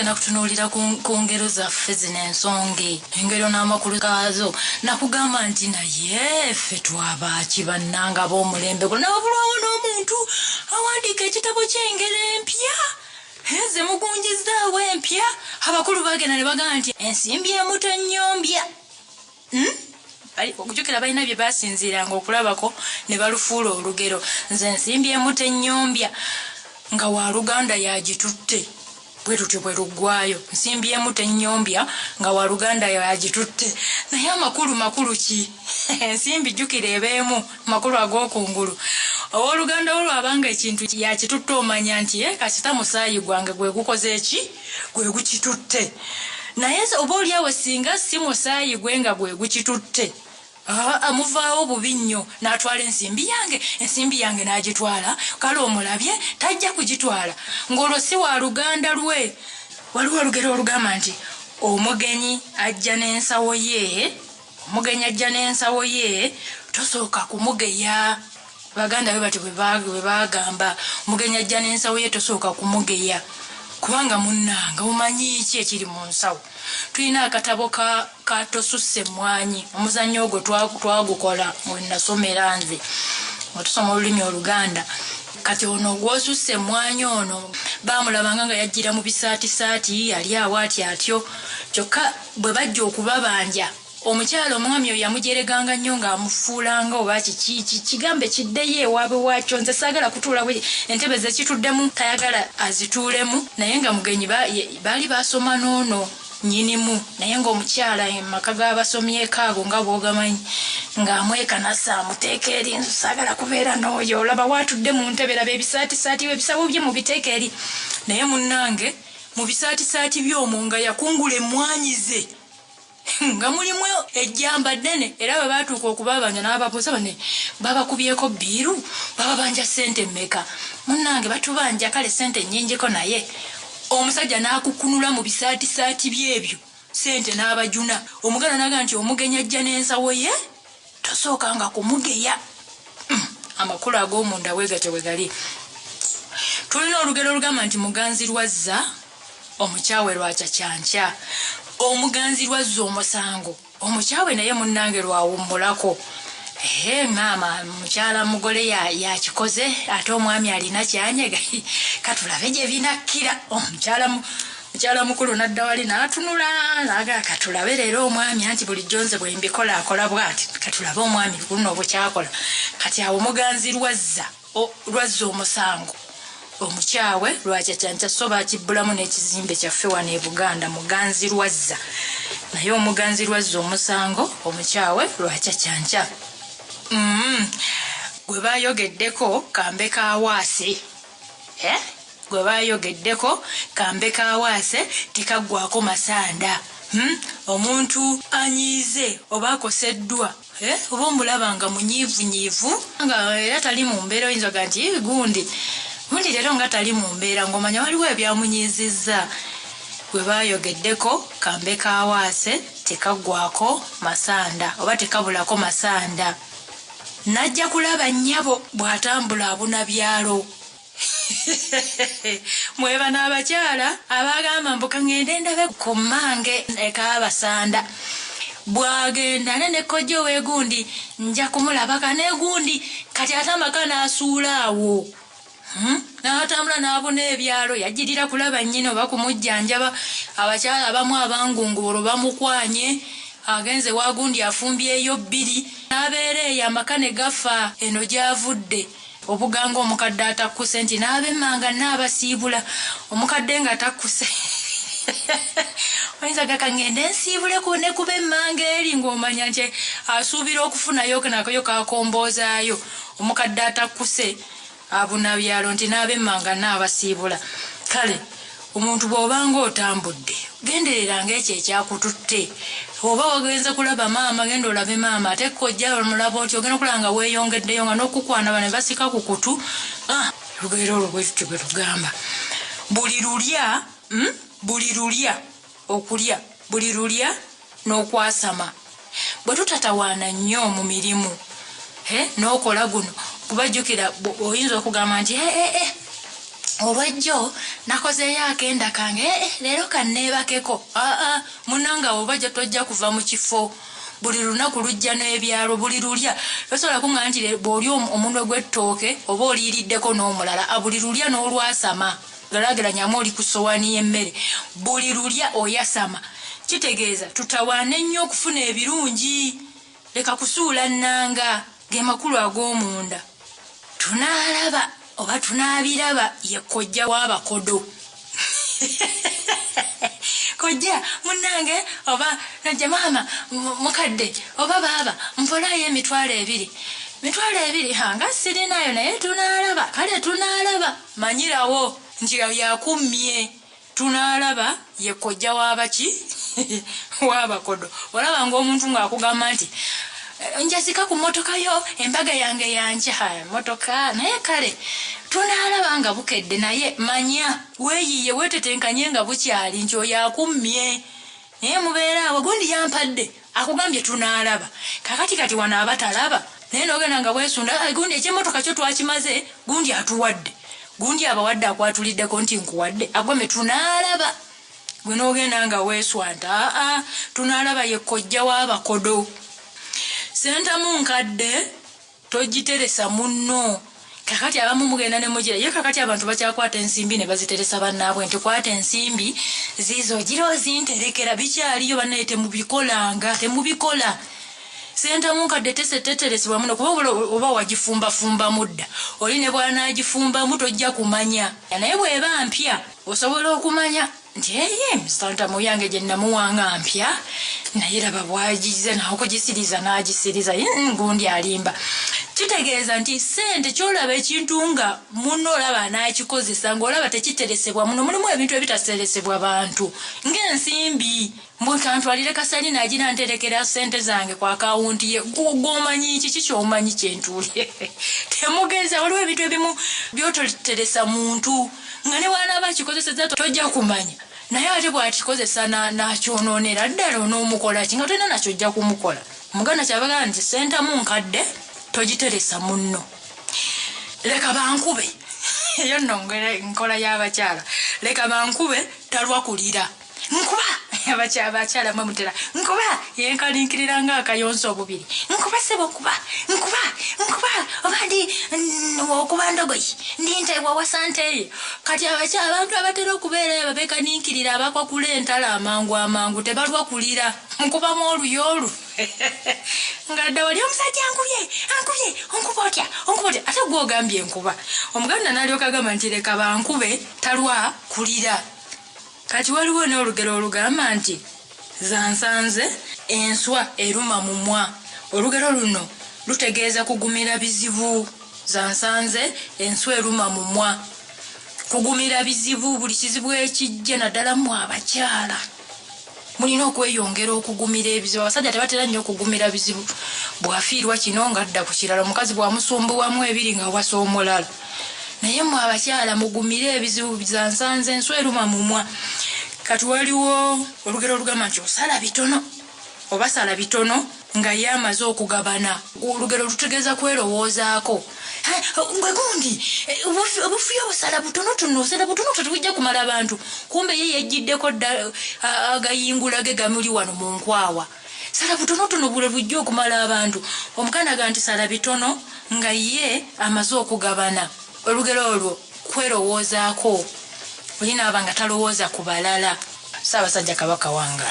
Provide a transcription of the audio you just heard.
tugenda kutunuulira ku ngero zaffe zino ensonge, engero n'amakulu gaazo. Nakugamba nti naye ffe twabaki bannanga b'omulembe guno nababulwawo n'omuntu awandiika ekitabo ky'engero empya ze mugunjizaawo empya. Abakulu bagenda ne bagamba nti Nsimbi Emu Tenyombya. Okujjukira balina bye basinziiranga okulabako ne balufuula olugero. Nze Nsimbi Emu Tenyombya nga wa Luganda yagitutte bwe tutyo bwe luggwayo. Nsimbi Emu Tenyombya nga wa Luganda yagitutte. Naye amakulu ki? Ensimbi jjukira ebeemu makulu ag'okungulu. Owooluganda olwo abanga ekintu yakitutte omanya nti kasita musaayi gwange gwe gukoze eki gwe gukitutte. Naye oba oliawo singa si musaayi gwe nga gwe gukitutte amuvaawo bubi nnyo n'atwala ensimbi yange n'agitwala. Kale omulabye tajja kugitwala ng'olwo si wa Luganda lwe. Waliwo olugero olugamba nti Omugenyi Ajja Nensawo ye, Omugenyi Ajja Nensawo ye tosooka kumugeya. Baganda be bati bwe bagamba Omugenyi Ajja Nensawo ye tosooka kumugeya kubanga munnanga omanyi ki ekiri mu nsawo. Tulina akatabo ka tosusse mmwanyi, omuzannyo ogwo twagukola we nasomera nze nga tusoma olulimi Oluganda. Kati ono gw'osusse mmwanyi ono baamulabanga nga yajjira mu bisaatisaati yali awo atyo. Kyokka bwe bajja okubabanja omukyala omwami oyo yamujereganga nnyo ng'amufuulanga oba kigambe kiddeyo ewaabwe waakyo. Nze saagala kutuula entebe zekituddemu tayagala azituulemu. Naye nga mugenyi baali basoma n'ono nnyinimu, naye ng'omukyala emaka g'abasomyeko ago nga bw'ogamanyi ng'amwekanasa amuteeka eri. Nze saagala kubeera n'oyo olaba waatudde mu ntebe laba ebisaatisaati ebisabo bye mu biteeka eri. Naye munnange mu bisaatisaati by'omwo nga yakungula emmwanyi ze nga mulimu ejjamba ddene. Era bwe baatuuka okubabanja n'ababuuza bane babakubyeko bbiiru bababanja ssente mmeka? Munnange batubanja kale ssente nnyingiko. Naye omusajja n'akukunula mu bisaatisaati byebyo ssente n'abajuna. Omuganda n'agamba nti Omugenyi Ajja Nensawo ye tosookanga kumugeya. Amakulu ag'omunda bwe gatyo bwe gali. Tulina olugero olugamba nti Muganzi Lwaza omukyawe lwakyakyankya. Omuganzi Lwaza omusango omukyawe naye munnange lwawummulako. Maama mukyala mugole yakikoze ate omwami alina kyanyega. Katulabe gye binakkira. Mukyala mukulu n'adda wali n'atunula n'agamba katulabe leero omwami anti bulijjo nze bwe mbikola akola bw'ati. Katulabe omwami luno bukyakola. Kati awo Muganzi Lwaza omusango omukyawe lwakyakyankya so bakibbulamu n'ekizimbe kyaffe wano e Buganda Muganzi Lwaza. Naye Omuganzi Lwaza omusango omukyawe lwakyakyankya. Gwebaayogedeko kambe kawaase. Gwebaayogedeko kambe kawaase tekaggwako masanda. Omuntu anyiize oba akoseddwa oba omulaba nga munyiivunyiivu nga era tali mu mbeera oyinza ga nti gundi leero nga tali mu mbeera ng'omanya waliwo ebyamunyiizizza. Gwebaayogedeko kambe kawaase tekaggwako masanda oba tekabulako masanda. Najja Kulaba Nnyabo bw'atambula abuna byalo. Mweba n'abakyala abagamba mbu kangende ndabe ku mmange ekaabasanda. Bw'agenda ne kojjo weegundi nja kumulabaka n'egundi kati ate amaka n'asuula awo. N'atambula n'abuna ebyalo yajjirira kulaba nnyina oba kumujjanjaba. Abakyala abamu abangungubulo bamukwanye agenze wagundi afumbyeyo bbiri n'abeera eyo amaka ne gafa eno gy'avudde. Obuga ng'omukadde atakuse nti n'ab'emmanga n'abasiibula. Omukadde nga takuse oyinza gaka ngende nsiibule ne kuba emmanga eri ng'omanya nti asuubira okufunayo nakayo kakomboozaayo. Omukadde atakuse abuna byalo nti n'ab'emmanga n'abasiibula. Kale omuntu bw'obanga otambudde gendereranga ekyo ekyakututte. Oba wagenze kulaba maama genda olabe maama ate kojja omulaba oti ogenda okulaba nga weeyongeddeyo nga n'okukwana bane basika ku kutu. Lugero olwo bwe tutyo bwe lugamba. Buli lulya okulya, buli lulya n'okwasama. Bwe tutatawaana nnyo mu mirimu n'okola guno kubajjukira oyinza okugamba nti olwejjo nakozeeyo akenda kange leero kanneebakeko munanga obajja tojja kuva mu kifo buli lunaku lujja n'ebyalo buli lulya tosobola kuŋŋa nti bw'oli omunwe gw'ettooke oba oliiriddeko n'omulala buli lulya n'olwasama galaageranyamu oli ku ssowaani y'emmere buli lulya oyasama kitegeeza tutawaane nnyo okufuna ebirungi leka kusuula nnanga ge makulu ag'omunda tunaalaba oba tunaabiraba ye kojja w'abakodo kojja munnange oba najja maama mukadde oba baaba mpolaayo emitwalo ebiri nga sirinayo naye tunaalaba kale tunaalaba manyirawo nti yakummye tunaalaba ye kojja w'abaki w'abakodo olaba ng'omuntu ng'akugamba nti njazika ku motoka yo embaga yange yanja motoka naye kale tunaalaba nga bukedde naye manya weeyiye weetetenkanye nga bukyali nti oyo akummye naye mubeera awo gundi yampadde akugambye tunaalaba kakati kati wano abatalaba naye n'ogenda nga weesunda gundi ekyemotoka kyo twakimaze gundi atuwadde gundi abawadde akwatuliddeko nti nkuwadde agwame tunaalaba gwe n'ogenda nga weeswanta tunaalaba ye kojja w'abakodo Ssentamu Nkadde togiteresa munno kakati abamu mugenda ne mugira ye kakati abantu bakyakwata ensimbi ne baziteresa bannaabwe nti kwata ensimbi zizo gira ozinterekera bikyaliyo bannaye temubikola Ssentamu Nkadde teteteresebwa muno kuba oba wagifumbafumba mudda oli ne bw'anaagifumbamu tojja kumanya naye bw'eba mpya osobola okumanya nti Ssentamu yange gye namuwanga mpya naye raba bwagize nawe okugisiriza n'agisiriza gundi alimba kitegeeza nti ssente kyolaba ekintu nga muno olaba n'akikozesa ng'olaba tekiteresebwa muno mulimu ebintu ebitateresebwa bantu ng'ensimbi mbwekantwalire kasali nagira nterekera ssente zange ku akawunti ye gwomanyi kiki kyomanyi kyentuulye temugenza waliwo ebintu ebimu byototeresa muntu nga ne wanaaba akikozeseza tojja kumanya naye ate bw'akikozesa n'akyonoonera ddala onoomukola ki nga tolina nakyo ojja kumukola omuganda kyabagamba nti Ssentamu Nkadde togiteresa munno leka bankube eyo nno nkola y'abakyala leka bankube talwa kulira nkuba abakyala mwe mutera nkuba yenkalinkirira ng'akayonso obubiri nkuba sebo nkuba oba ndi okuba ndogoyi ndi nteebwa wasanteye kati abantu abatera okubeera babekaninkirira abakwa kula entala amangu tebalwa kulira nkubamu oluyolu ngadda wali omusajja onkuba otya ate gw'ogambye enkuba omuganda n'alyoka agamba nti leka bankube talwa kulira kati waliwo n'olugero olugamba nti Zansanze enswa eruma mumwa olugero luno lutegeeza kugumira bizibu Zansanze enswa eruma mumwa kugumira bizibu buli kizibu ekijja naddala mu abakyala mulina okweyongera okugumira ebizibu abasajja tebatera nnyo okugumira bizibu bwafiirwa kino ng'adda ku kirala omukazi bwamusumbuwamu ebiri nga wasa omulala naye mu abakyala mugumire ebizibu Zansanze enswa eruma mumwa kati waliwo olugero olugamba nti osala bitono oba sala bitono nga ye amaze okugabana olugero lutegeeza kwerowoozaako gwe gundi obufuyo obusala butonotono osala butonotono tebujja kumala abantu kumbe ye yejjiddeko agayingula ge gamuli wano mu nkwawa sala butonotono bule bujja okumala abantu omuganda ga nti sala bitono nga ye amaze okugabana olugero olwo kwerowoozaako olinaaba nga talowooza ku balala Ssaabasajja Kabaka wange